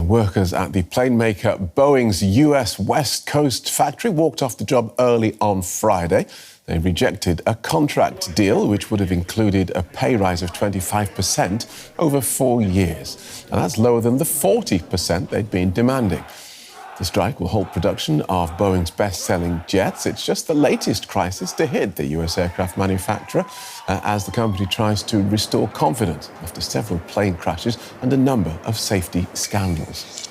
workers at the planemaker Boeing's US West Coast factory walked off the job early on Friday. They rejected a contract deal which would have included a pay rise of 25% over 4 years. And that's lower than the 40% they'd been demanding. The strike will halt production of Boeing's best-selling jets. It's just the latest crisis to hit the US aircraft manufacturer as the company tries to restore confidence after several plane crashes and a number of safety scandals.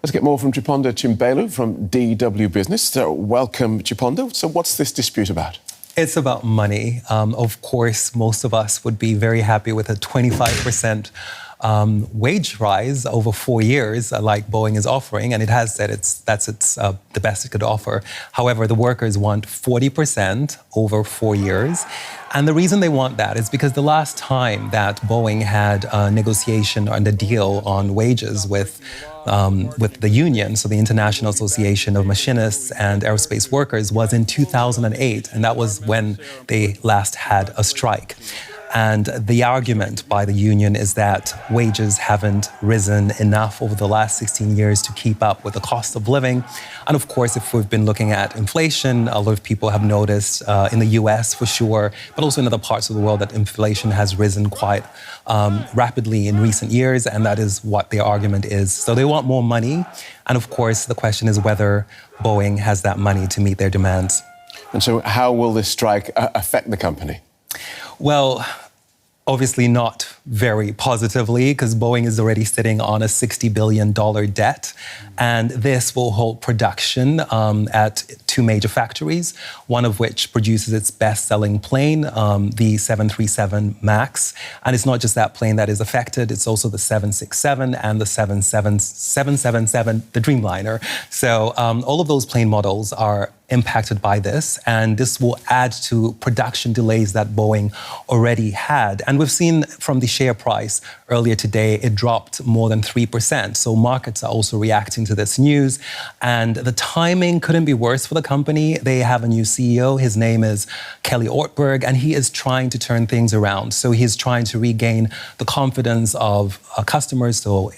Let's get more from Chiponda Chimbelu from DW Business. So welcome, Chiponda. So what's this dispute about? It's about money. Of course, most of us would be very happy with a 25% wage rise over 4 years, like Boeing is offering, and it has said that's the best it could offer. However, the workers want 40% over 4 years. And the reason they want that is because the last time that Boeing had a negotiation and a deal on wages with the union, so the International Association of Machinists and Aerospace Workers, was in 2008, and that was when they last had a strike. And the argument by the union is that wages haven't risen enough over the last 16 years to keep up with the cost of living. And of course, if we've been looking at inflation, a lot of people have noticed in the US for sure, but also in other parts of the world that inflation has risen quite rapidly in recent years. And that is what their argument is. So they want more money. And of course, the question is whether Boeing has that money to meet their demands. And so how will this strike affect the company? Well, obviously not very positively, because Boeing is already sitting on a $60 billion debt. And this will halt production at 2 major factories, one of which produces its best-selling plane, the 737 MAX. And it's not just that plane that is affected, it's also the 767 and the 777, the Dreamliner. So all of those plane models are impacted by this, and this will add to production delays that Boeing already had. And we've seen from the share price earlier today, it dropped more than 3%. So markets are also reacting to this news. And the timing couldn't be worse for the company. They have a new CEO. His name is Kelly Ortberg, and he is trying to turn things around. So he's trying to regain the confidence of customers, so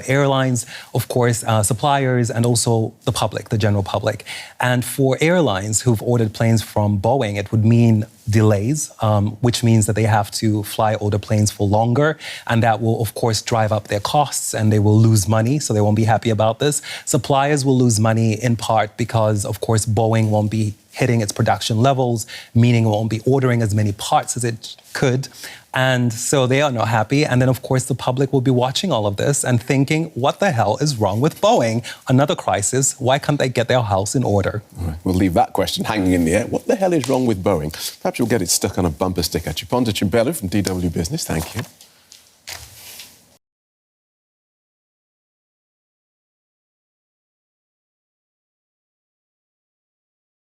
airlines, of course, suppliers, and also the public, the general public. And for airlines who've ordered planes from Boeing, it would mean delays, which means that they have to fly older planes for longer. And that will, of course, drive up their costs, and they will lose money. So they won't be happy about this. Suppliers will lose money in part because, of course, Boeing won't be hitting its production levels, meaning it won't be ordering as many parts as it could. And so they are not happy. And then, of course, the public will be watching all of this and thinking, what the hell is wrong with Boeing? Another crisis. Why can't they get their house in order? All right. We'll leave that question hanging in the air. What the hell is wrong with Boeing? Perhaps you'll get it stuck on a bumper sticker. Chiponda Chimbelu from DW Business. Thank you.